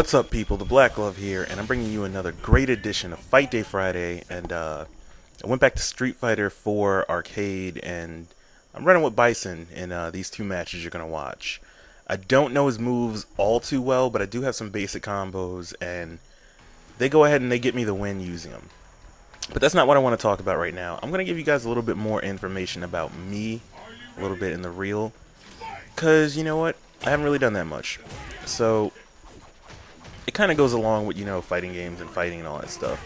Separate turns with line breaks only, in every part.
What's up, people? The Black Glove here, and I'm bringing you another great edition of Fight Day Friday. And I went back to Street Fighter 4 Arcade, and I'm running with Bison in these two matches you're going to watch. I don't know his moves all too well, but I do have some basic combos, and they go ahead and they get me the win using them. But that's not what I want to talk about right now. I'm going to give you guys a little bit more information about me, a little bit in the real, because, you know what, I haven't really done that much. So it kind of goes along with, fighting games and fighting and all that stuff.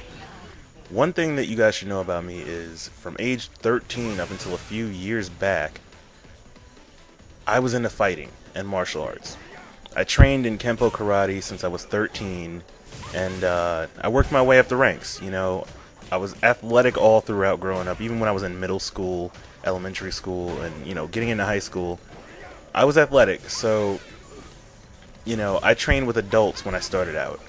One thing that you guys should know about me is from age 13 up until a few years back, I was into fighting and martial arts. I trained in Kempo Karate since I was 13, and I worked my way up the ranks. I was athletic all throughout growing up, even when I was in middle school, elementary school, and, getting into high school. I was athletic, so I trained with adults when I started out,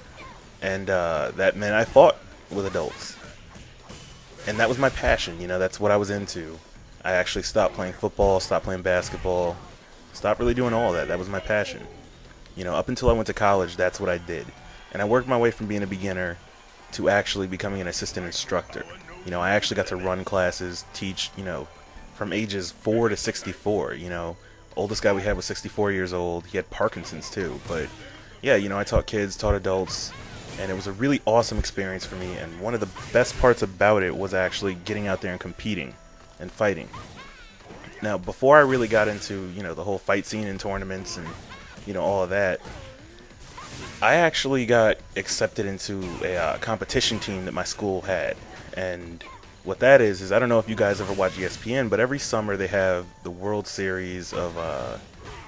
and that meant I fought with adults, and that was my passion. That's what I was into. I actually stopped playing football, stopped playing basketball, stopped really doing all that. That was my passion. Up until I went to college, that's what I did, and I worked my way from being a beginner to actually becoming an assistant instructor. I actually got to run classes, teach, from ages 4 to 64, Oldest guy we had was 64 years old. He had Parkinson's too. But yeah, I taught kids, taught adults, and it was a really awesome experience for me. And one of the best parts about it was actually getting out there and competing and fighting. Now, before I really got into, the whole fight scene and tournaments and, all of that, I actually got accepted into a competition team that my school had. And what that is I don't know if you guys ever watch ESPN, but every summer they have the World Series of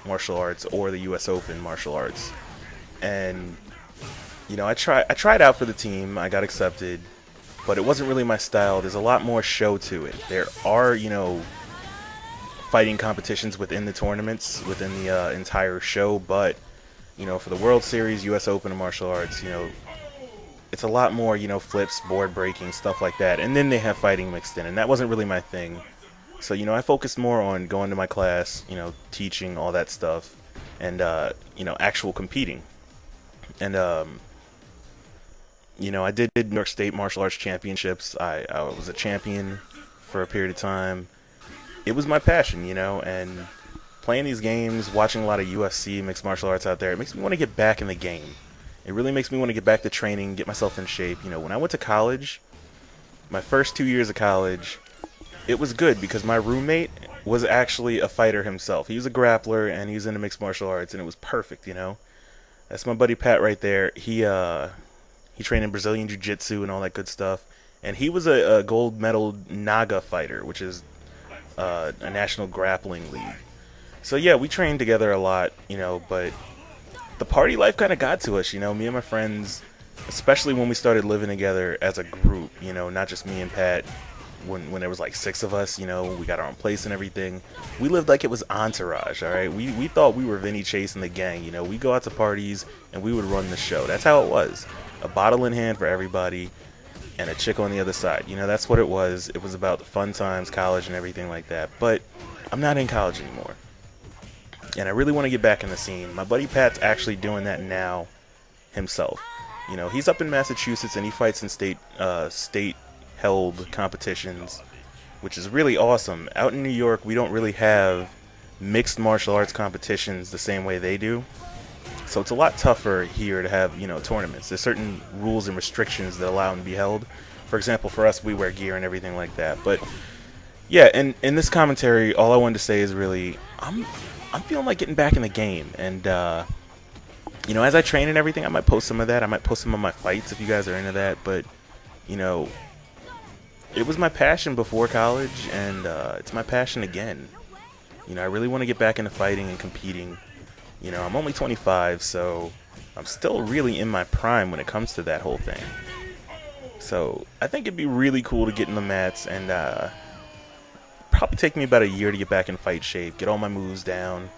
martial arts or the U.S. Open martial arts. And, I tried out for the team. I got accepted, but it wasn't really my style. There's a lot more show to it. There are, fighting competitions within the tournaments, within the entire show, but, for the World Series, U.S. Open and martial arts, it's a lot more, flips, board breaking, stuff like that. And then they have fighting mixed in, and that wasn't really my thing. So, I focused more on going to my class, teaching, all that stuff, and, actual competing. And, I did New York State Martial Arts Championships. I was a champion for a period of time. It was my passion, and playing these games, watching a lot of UFC, mixed martial arts out there, it makes me want to get back in the game. It really makes me want to get back to training, get myself in shape. When I went to college, my first 2 years of college, it was good because my roommate was actually a fighter himself. He was a grappler and he was into mixed martial arts, and it was perfect, That's my buddy Pat right there. He trained in Brazilian Jiu-Jitsu and all that good stuff. And he was a gold medal Naga fighter, which is a national grappling league. So yeah, we trained together a lot, but the party life kind of got to us, me and my friends, especially when we started living together as a group, not just me and Pat, when there was like 6 of us, we got our own place and everything. We lived like it was Entourage, all right? We thought we were Vinny Chase and the gang, we go out to parties and we would run the show. That's how it was. A bottle in hand for everybody and a chick on the other side. That's what it was. It was about the fun times, college and everything like that. But I'm not in college anymore. And I really want to get back in the scene. My buddy Pat's actually doing that now himself. He's up in Massachusetts and he fights in state-held competitions, which is really awesome. Out in New York, we don't really have mixed martial arts competitions the same way they do. So it's a lot tougher here to have, tournaments. There's certain rules and restrictions that allow them to be held. For example, for us, we wear gear and everything like that. But yeah, and in this commentary, all I wanted to say is really, I'm feeling like getting back in the game, and as I train and everything, I might post some of that. I might post some of my fights if you guys are into that. But it was my passion before college, and it's my passion again. I really want to get back into fighting and competing. I'm only 25, so I'm still really in my prime when it comes to that whole thing. So I think it'd be really cool to get in the mats, and probably take me about a year to get back in fight shape, get all my moves down,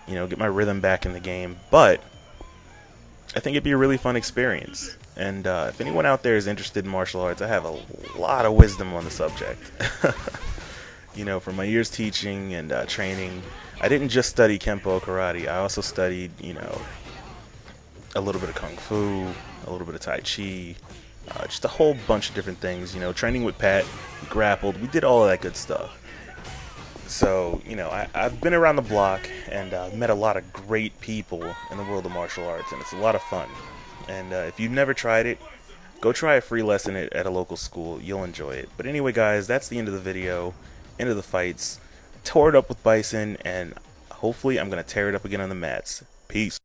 get my rhythm back in the game. But I think it'd be a really fun experience. And if anyone out there is interested in martial arts, I have a lot of wisdom on the subject. From my years teaching and training, I didn't just study Kempo Karate. I also studied, a little bit of Kung Fu, a little bit of Tai Chi, just a whole bunch of different things. You know, training with Pat, we grappled, we did all of that good stuff. So, you know, I've been around the block and met a lot of great people in the world of martial arts, and it's a lot of fun. And if you've never tried it, go try a free lesson at a local school. You'll enjoy it. But anyway, guys, that's the end of the video, end of the fights. Tore it up with Bison, and hopefully I'm going to tear it up again on the mats. Peace.